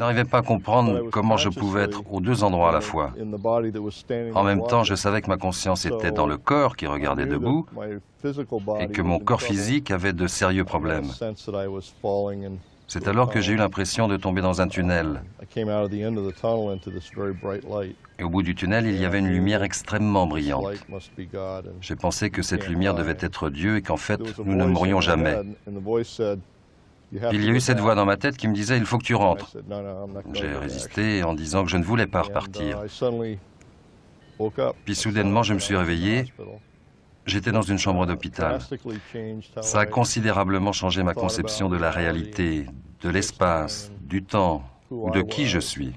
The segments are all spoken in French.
n'arrivais pas à comprendre comment je pouvais être aux deux endroits à la fois. En même temps, je savais que ma conscience était dans le corps qui regardait debout et que mon corps physique avait de sérieux problèmes. C'est alors que j'ai eu l'impression de tomber dans un tunnel. Et au bout du tunnel, il y avait une lumière extrêmement brillante. J'ai pensé que cette lumière devait être Dieu et qu'en fait, nous ne mourrions jamais. Il y a eu cette voix dans ma tête qui me disait « il faut que tu rentres ». J'ai résisté en disant que je ne voulais pas repartir. Puis soudainement, je me suis réveillé. J'étais dans une chambre d'hôpital. Ça a considérablement changé ma conception de la réalité, de l'espace, du temps, ou de qui je suis.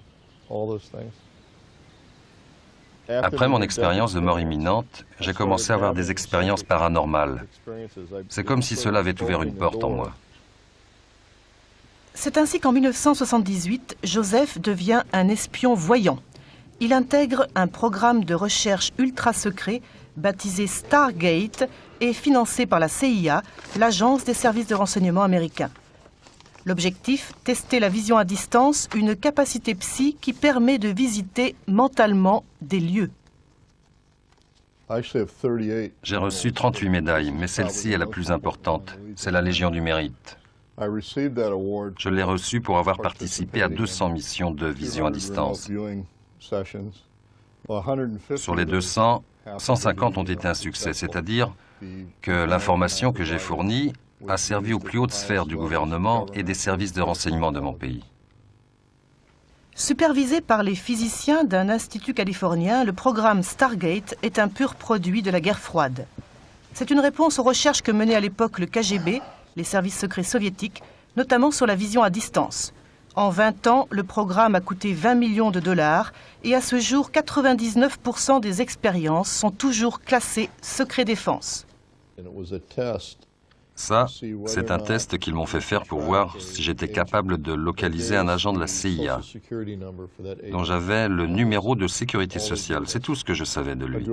Après mon expérience de mort imminente, j'ai commencé à avoir des expériences paranormales. C'est comme si cela avait ouvert une porte en moi. C'est ainsi qu'en 1978, Joseph devient un espion voyant. Il intègre un programme de recherche ultra secret baptisé Stargate et financé par la CIA, l'agence des services de renseignement américains. L'objectif, tester la vision à distance, une capacité psy qui permet de visiter mentalement des lieux. J'ai reçu 38 médailles, mais celle-ci est la plus importante. C'est la Légion du Mérite. Je l'ai reçue pour avoir participé à 200 missions de vision à distance. Sur les 200, 150 ont été un succès, c'est-à-dire que l'information que j'ai fournie a servi aux plus hautes sphères du gouvernement et des services de renseignement de mon pays. Supervisé par les physiciens d'un institut californien, le programme Stargate est un pur produit de la guerre froide. C'est une réponse aux recherches que menait à l'époque le KGB, les services secrets soviétiques, notamment sur la vision à distance. En 20 ans, le programme a coûté 20 millions de dollars et à ce jour, 99% des expériences sont toujours classées secret défense. Ça, c'est un test qu'ils m'ont fait faire pour voir si j'étais capable de localiser un agent de la CIA, dont j'avais le numéro de sécurité sociale. C'est tout ce que je savais de lui.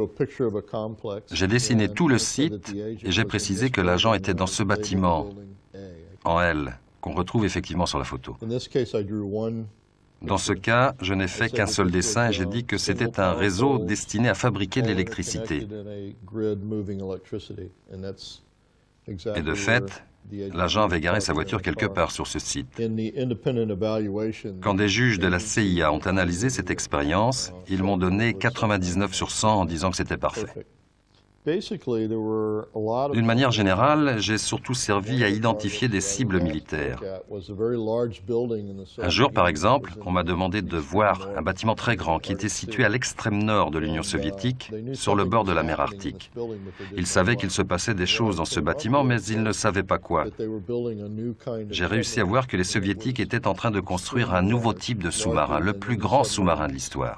J'ai dessiné tout le site et j'ai précisé que l'agent était dans ce bâtiment, en L, qu'on retrouve effectivement sur la photo. Dans ce cas, je n'ai fait qu'un seul dessin et j'ai dit que c'était un réseau destiné à fabriquer de l'électricité. Et de fait, l'agent avait garé sa voiture quelque part sur ce site. Quand des juges de la CIA ont analysé cette expérience, ils m'ont donné 99 sur 100 en disant que c'était parfait. D'une manière générale, j'ai surtout servi à identifier des cibles militaires. Un jour, par exemple, on m'a demandé de voir un bâtiment très grand qui était situé à l'extrême nord de l'Union soviétique, sur le bord de la mer Arctique. Ils savaient qu'il se passait des choses dans ce bâtiment, mais ils ne savaient pas quoi. J'ai réussi à voir que les Soviétiques étaient en train de construire un nouveau type de sous-marin, le plus grand sous-marin de l'histoire.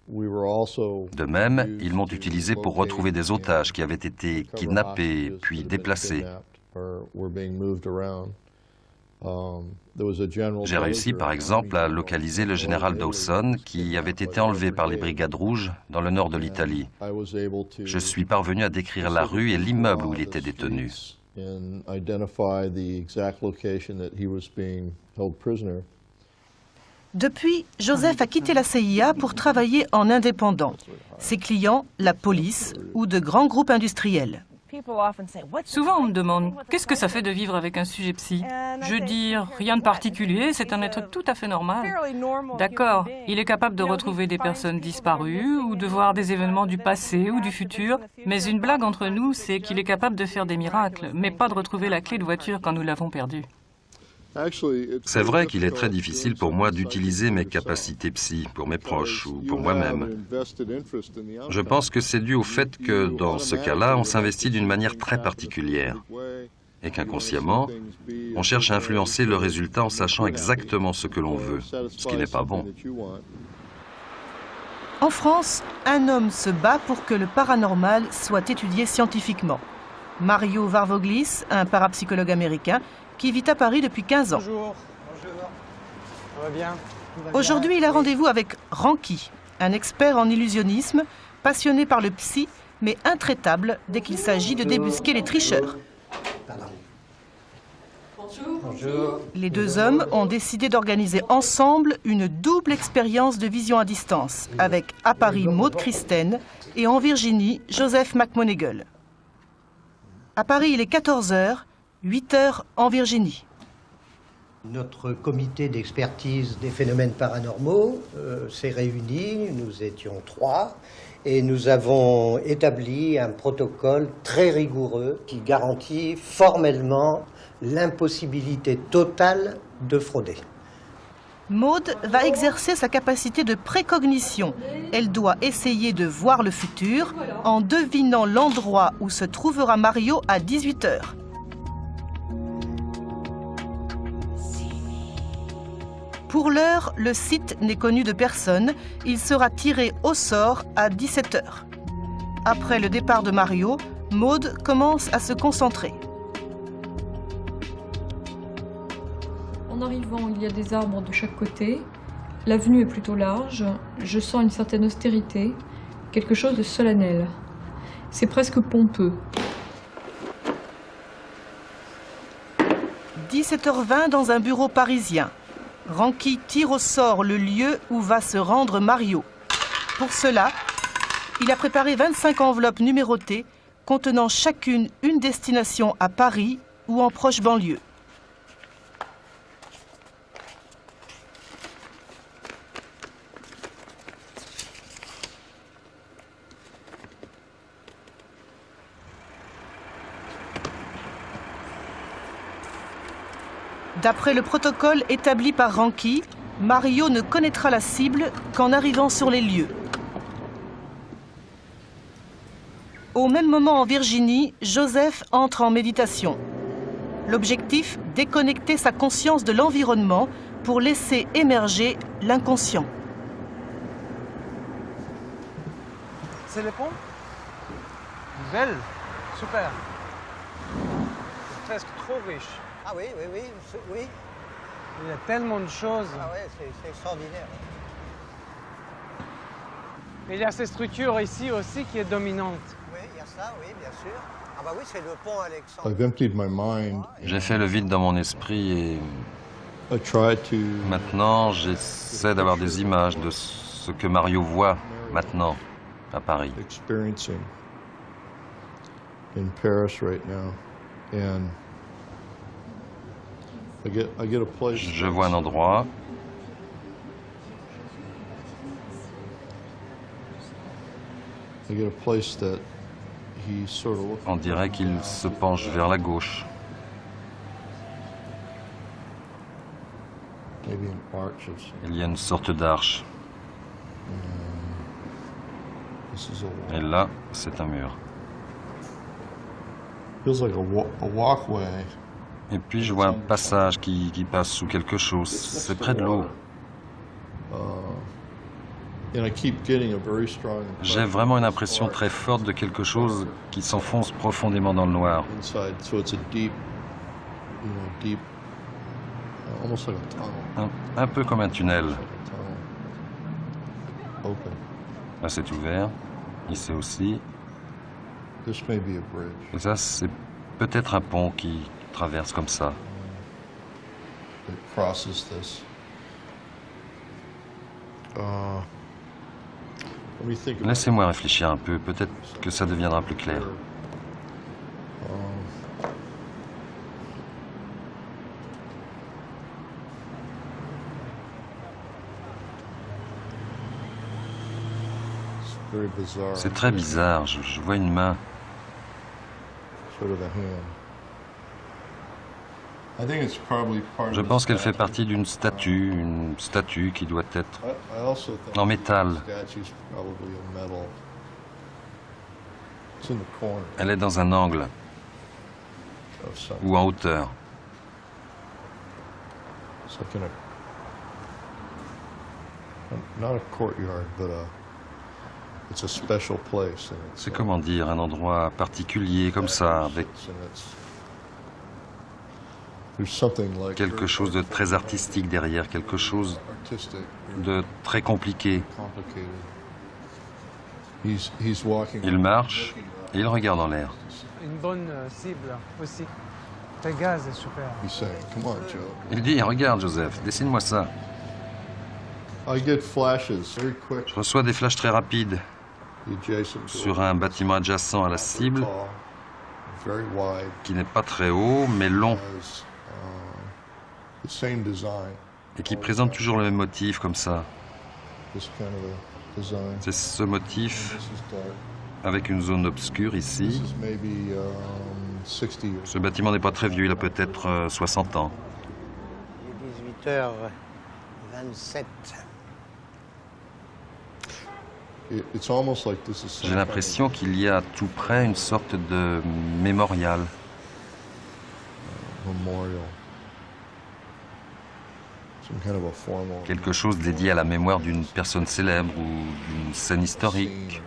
De même, ils m'ont utilisé pour retrouver des otages qui avaient été kidnappés puis déplacés. J'ai réussi par exemple à localiser le général Dawson qui avait été enlevé par les Brigades Rouges dans le nord de l'Italie. Je suis parvenu à décrire la rue et l'immeuble où il était détenu. Depuis, Joseph a quitté la CIA pour travailler en indépendant. Ses clients, la police ou de grands groupes industriels. Souvent, on me demande « Qu'est-ce que ça fait de vivre avec un sujet psy ?» Je dis « Rien de particulier, c'est un être tout à fait normal. » D'accord, il est capable de retrouver des personnes disparues ou de voir des événements du passé ou du futur, mais une blague entre nous, c'est qu'il est capable de faire des miracles, mais pas de retrouver la clé de voiture quand nous l'avons perdue. C'est vrai qu'il est très difficile pour moi d'utiliser mes capacités psy pour mes proches ou pour moi-même. Je pense que c'est dû au fait que, dans ce cas-là, on s'investit d'une manière très particulière et qu'inconsciemment, on cherche à influencer le résultat en sachant exactement ce que l'on veut, ce qui n'est pas bon. En France, un homme se bat pour que le paranormal soit étudié scientifiquement. Mario Varvoglis, un parapsychologue américain, qui vit à Paris depuis 15 ans. Bonjour. Bonjour. Ça va bien? Aujourd'hui, il a rendez-vous avec Ranky, un expert en illusionnisme, passionné par le psy, mais intraitable dès qu'il s'agit de débusquer les tricheurs. Bonjour. Les deux hommes ont décidé d'organiser ensemble une double expérience de vision à distance, avec à Paris Maude Christen et en Virginie Joseph McMoneagle. À Paris, il est 14h, 8h en Virginie. Notre comité d'expertise des phénomènes paranormaux s'est réuni, nous étions 3, et nous avons établi un protocole très rigoureux qui garantit formellement l'impossibilité totale de frauder. Maude va exercer sa capacité de précognition. Elle doit essayer de voir le futur en devinant l'endroit où se trouvera Mario à 18h. Pour l'heure, le site n'est connu de personne. Il sera tiré au sort à 17h. Après le départ de Mario, Maude commence à se concentrer. En arrivant, il y a des arbres de chaque côté. L'avenue est plutôt large. Je sens une certaine austérité, quelque chose de solennel. C'est presque pompeux. 17h20 dans un bureau parisien. Ranky tire au sort le lieu où va se rendre Mario. Pour cela, il a préparé 25 enveloppes numérotées contenant chacune une destination à Paris ou en proche banlieue. D'après le protocole établi par Ranky, Mario ne connaîtra la cible qu'en arrivant sur les lieux. Au même moment en Virginie, Joseph entre en méditation. L'objectif, déconnecter sa conscience de l'environnement pour laisser émerger l'inconscient. C'est le pont? Belle, super. C'est presque trop riche. Ah oui, oui, oui, oui. Il y a tellement de choses. Ah ouais, c'est extraordinaire. Mais il y a ces structures ici aussi qui est dominante. Oui, il y a ça, oui, bien sûr. Ah bah oui, c'est le pont Alexandre. J'ai fait le vide dans mon esprit et maintenant j'essaie d'avoir des images de ce que Mario voit maintenant à Paris. Je vois un endroit. On dirait qu'il se penche vers la gauche. Il y a une sorte d'arche. Et là, c'est un mur. Et puis je vois un passage qui passe sous quelque chose. C'est près de l'eau. J'ai vraiment une impression très forte de quelque chose qui s'enfonce profondément dans le noir. Un peu comme un tunnel. Là, c'est ouvert. Ici aussi. Et ça, c'est peut-être un pont qui traverse comme ça. Laissez-moi réfléchir un peu, peut-être que ça deviendra plus clair. C'est très bizarre, je vois une main. Je pense qu'elle fait partie d'une statue, une statue qui doit être en métal. Elle est dans un angle ou en hauteur. C'est comment dire, un endroit particulier comme ça, avec quelque chose de très artistique derrière, quelque chose de très compliqué. Il marche et il regarde en l'air. Une bonne cible aussi. Pégase est super. Il dit, regarde Joseph, dessine-moi ça. Je reçois des flashs très rapides sur un bâtiment adjacent à la cible qui n'est pas très haut mais long et qui présente toujours le même motif comme ça. C'est ce motif avec une zone obscure ici. Ce bâtiment n'est pas très vieux, il a peut-être 60 ans. Il est 18h27. J'ai l'impression qu'il y a tout près une sorte de mémorial. Quelque chose dédié à la mémoire d'une personne célèbre ou d'une scène historique.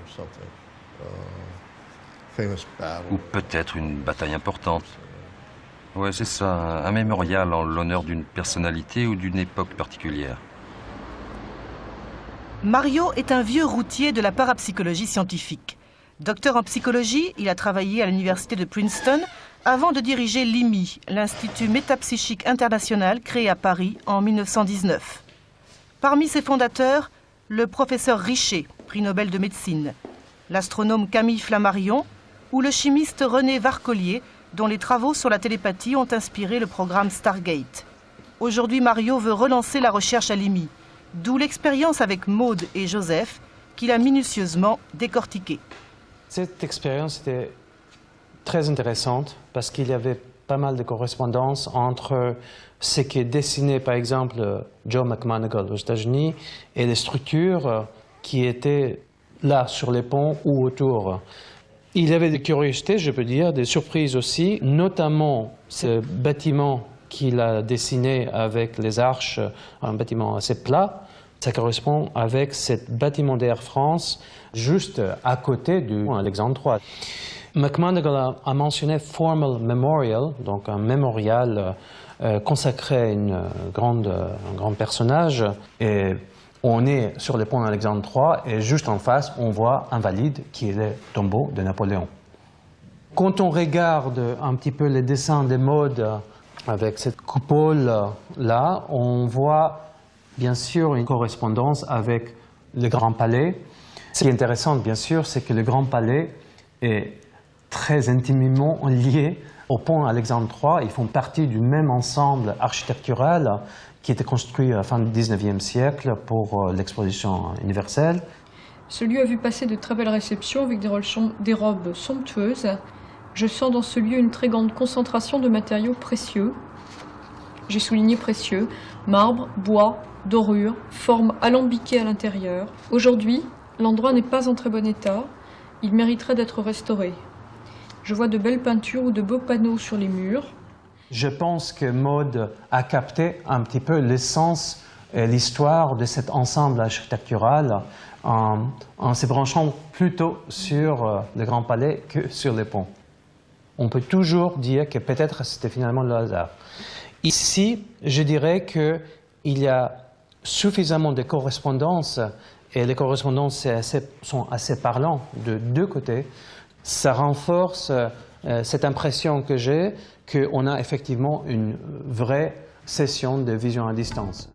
Ou peut-être une bataille importante. Ouais, c'est ça, un mémorial en l'honneur d'une personnalité ou d'une époque particulière. Mario est un vieux routier de la parapsychologie scientifique. Docteur en psychologie, il a travaillé à l'université de Princeton avant de diriger l'IMI, l'Institut métapsychique international créé à Paris en 1919. Parmi ses fondateurs, le professeur Richer, prix Nobel de médecine, l'astronome Camille Flammarion ou le chimiste René Varcollier, dont les travaux sur la télépathie ont inspiré le programme Stargate. Aujourd'hui, Mario veut relancer la recherche à l'IMI, d'où l'expérience avec Maude et Joseph qu'il a minutieusement décortiquée. Cette expérience était très intéressante parce qu'il y avait pas mal de correspondances entre ce qui est dessiné, par exemple, Joe McMoneagle aux États-Unis et les structures qui étaient là sur les ponts ou autour. Il y avait des curiosités, je peux dire, des surprises aussi, notamment ce bâtiment qu'il a dessiné avec les arches, un bâtiment assez plat. Ça correspond avec ce bâtiment d'Air France juste à côté du Alexandre III. McMoneagle a mentionné Formal Memorial, donc un mémorial consacré à un grand personnage. Et on est sur le pont Alexandre III et juste en face, on voit Invalide, qui est le tombeau de Napoléon. Quand on regarde un petit peu les dessins des modes avec cette coupole-là, on voit bien sûr une correspondance avec le Grand Palais. Ce qui est intéressant, bien sûr, c'est que le Grand Palais est très intimement lié au pont Alexandre III. Ils font partie du même ensemble architectural qui était construit à la fin du 19e siècle pour l'exposition universelle. Ce lieu a vu passer de très belles réceptions avec des robes somptueuses. Je sens dans ce lieu une très grande concentration de matériaux précieux. J'ai souligné précieux, marbre, bois, dorure, forme alambiquée à l'intérieur. Aujourd'hui, l'endroit n'est pas en très bon état. Il mériterait d'être restauré. Je vois de belles peintures ou de beaux panneaux sur les murs. Je pense que Maude a capté un petit peu l'essence et l'histoire de cet ensemble architectural en se branchant plutôt sur le Grand Palais que sur les ponts. On peut toujours dire que peut-être c'était finalement le hasard. Ici, je dirais qu'il y a suffisamment de correspondances, et les correspondances sont assez parlantes de deux côtés. Ça renforce cette impression que j'ai qu'on a effectivement une vraie session de vision à distance.